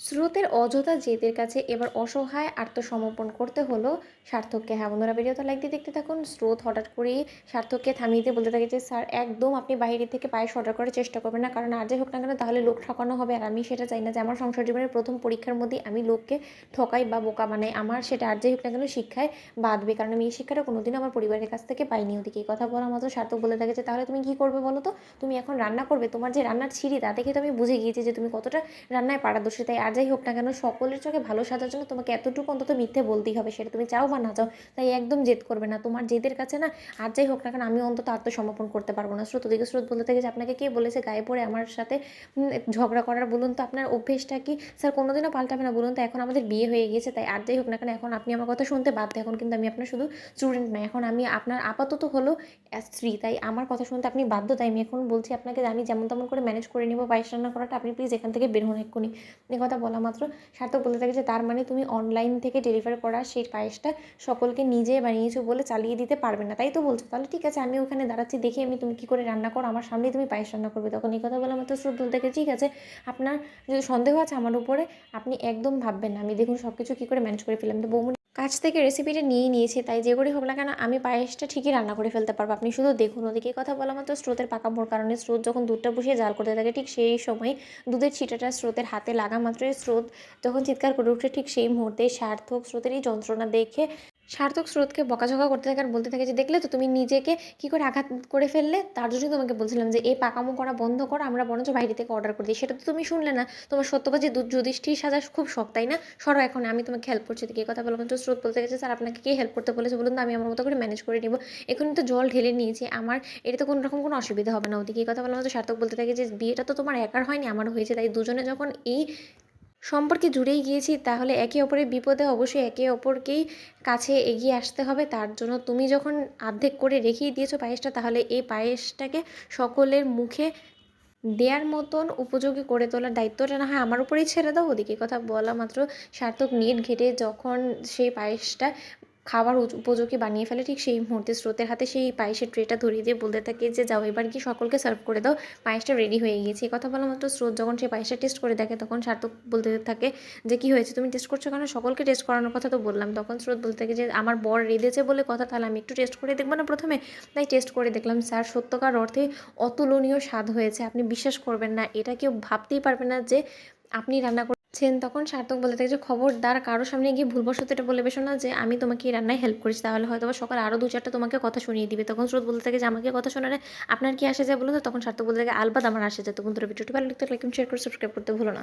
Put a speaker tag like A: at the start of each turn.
A: স্রোতের অযথা জেদের কাছে এবার অসহায় আত্মসমর্পণ করতে হলো সার্থককে। হ্যাঁ বন্ধুরা, ভিডিওটা লাইক দিয়ে দেখতে থাকুন। স্রোত হঠাৎ করেই সার্থককে থামিয়ে দিয়ে বলতে থাকে যে স্যার, একদম আপনি বাইরে থেকে পায়েস অর্ডার করার চেষ্টা করবেন না, কারণ আর যাই হোক না কেন তাহলে লোক ঠকানো হবে, আর আমি সেটা চাই না যে আমার সংসার জীবনের প্রথম পরীক্ষার মধ্যেই আমি লোককে ঠকাই বা বোকা বানাই। আমার সেটা আর যাই হোক না কেন শিক্ষায় বাঁধবে, কারণ আমি এই শিক্ষাটা কোনোদিনও আমার পরিবারের কাছ থেকে পাইনি। ওদিকে এই কথা বলা মাত্র সার্থক বলে থাকে যে তাহলে তুমি কী করবে বলো তো? তুমি এখন রান্না করবে? তোমার যে রান্নার ছিরি তা দেখে তো আমি বুঝে গিয়েছি যে তুমি কতটা রান্নায় পারদর্শী। তাই আর যাই হোক না কেন সকলের চোখে ভালো সাজার জন্য তোমাকে এতটুকু অন্তত মিথ্যে বলতেই হবে, সেটা তুমি চাও বা না চাও। তাই একদম জেদ করবে না, তোমার জেদের কাছে না আর যাই হোক না কেন আমি অন্তত আত্মসমর্পণ করতে পারবো না। স্রোত ওদিকে স্রোত বলতে থাকে যে আপনাকে কে বলেছে গায়ে পড়ে আমার সাথে ঝগড়া করার? বলুন তো আপনার অভ্যেসটা কি? স্যার কোনোদিনও পাল্টাবে না বলুন তো? এখন আমাদের বিয়ে হয়ে গিয়েছে, তাই আর যাই হোক না কেন এখন আপনি আমার কথা শুনতে বাধ্য। এখন কিন্তু আমি আপনার শুধু স্টুডেন্ট নয়, এখন আমি আপনার আপাতত হলো স্ত্রী, তাই আমার কথা শুনতে আপনি বাধ্য। তাই আমি এখন বলছি আপনাকে যে আমি যেমন তেমন করে ম্যানেজ করে নিব পায়েস রান্না করাটা, আপনি প্লিজ এখান থেকে বের হন এক্ষুনি। এ কথা বলা মাত্র সার্থক বলতে থাকে যে তার মানে তুমি অনলাইন থেকে ডেলিভার করা সেই পায়েসটা সকলকে নিজে বানিয়েছো বলে চালিয়ে দিতে পারবে না, তাই তো বলছো? তাহলে ঠিক আছে, আমি ওখানে দাঁড়াচ্ছি, দেখি আমি তুমি কী করে রান্না করো, আমার সামনেই তুমি পায়েস রান্না করবে। তখন এই কথা বলা মাত্র স্রোত বলতে থাকে ঠিক আছে, আপনার যদি সন্দেহ আছে আমার উপরে আপনি একদম ভাববেন না, আমি দেখুন সব কিছু কী করে ম্যানেজ করে ফেললাম। তো বৌমনি কাছ থেকে রেসিপিটা নিয়ে নিয়েছি, তাই যে করেই হোক না কেন আমি পায়েসটা ঠিকই রান্না করে ফেলতে পারবো, আপনি শুধু দেখুন। ওদিকে কথা বলা মাত্র স্রোতের পাকামোর কারণে স্রোত যখন দুধটা বসিয়ে জাল করতে থাকে, ঠিক সেই সময় দুধের ছিটাটা স্রোতের হাতে লাগা মাত্রই স্রোত যখন চিৎকার করে উঠে, ঠিক সেই মুহূর্তে সার্থক স্রোতের এই যন্ত্রণা দেখে সার্থক স্রোতকে বকাঝকা করতে থাকে আর বলতে থাকে যে দেখলে তো তুমি নিজেকে কি করে আঘাত করে ফেললে, তার জন্যই তোমাকে বলছিলাম যে এই পাকামো করা বন্ধ করো, আমরা বরঞ্চ বাইরে থেকে অর্ডার করে দিই। সেটা তো তুমি শুনলে না, তোমার সত্যবাদী যুধিষ্ঠির সাজা খুব শখ তাই না? সরো এখন, আমি তোমাকে হেল্প করছি। দিকে কথা বলবেন তো স্রোত বলতে গেছে স্যার আপনাকে কে হেল্প করতে বলেছে বলুন তো, আমি আমার মতো করে ম্যানেজ করে নিব। এখন তো জল ঢেলে নিয়েছি, আমার এটা তো কোনো রকম কোনো অসুবিধা হবে না। ওদিকে এই কথা বলার মতো সার্থক বলতে থাকে যে বিয়েটা তো তোমার একার হয়নি, আমারও হয়েছে, তাই দুজনে যখন এই সম্পর্কে জুড়েই গিয়েছি তাহলে একে অপরের বিপদে অবশ্যই একে অপরকেই কাছে এগিয়ে আসতে হবে। তার জন্য তুমি যখন আর্ধেক করে রেখেই দিয়েছো পায়েসটা, তাহলে এই পায়েসটাকে সকলের মুখে দেয়ার মতন উপযোগী করে তোলার দায়িত্বটা না হয় আমার উপরেই ছেড়ে দাও। ওদিকে কথা বলা মাত্র সার্থক নেট ঘেটে যখন সেই পায়েসটা খাবার উপযোগী বানিয়ে ফেলে, ঠিক সেই মুহূর্তে স্রোতের হাতে সেই পায়েসের ট্রেটা ধরিয়ে দিয়ে বলতে থাকে যে যাও এবার কি সকলকে সার্ভ করে দাও, পায়েসটা রেডি হয়ে গিয়েছে। এই কথা বলা মাত্র স্রোত যখন সেই পায়েসটা টেস্ট করে দেখে, তখন সার্থক বলতে থাকে যে কী হয়েছে, তুমি টেস্ট করছো কেন? সকলকে টেস্ট করানোর কথা তো বললাম। তখন স্রোত বলতে থাকে যে আমার বর রেঁধেছে বলে কথা, তাহলে আমি একটু টেস্ট করে দেখবো না প্রথমে? তাই টেস্ট করে দেখলাম স্যার, সত্যকার অর্থে অতুলনীয় স্বাদ হয়েছে। আপনি বিশ্বাস করবেন না, এটা কেউ ভাবতেই পারবে না যে আপনি রান্না করছেন। তখন সার্থক বলে থাকে যে খবরদার কারো সামনে গিয়ে ভুলবশত এটা বলে বেশো না যে আমি তোমাকে এই রান্নায় হেল্প করেছি, তাহলে হয়তো বা সকালে আরও দু চারটা তোমাকে কথা শুনিয়ে দিবে। তখন স্রোত বলতে থাকে যে আমাকে কথা শোনালে আপনার কি আসে যায় বলুন তো? তখন সার্থক বলতে থাকে আলবাদ আমার আসে যায়। তো বন্ধুরা ভিডিওটি ভালো লাগলে লাইক শেয়ার করে সাবস্ক্রাইব করতে ভুলো না।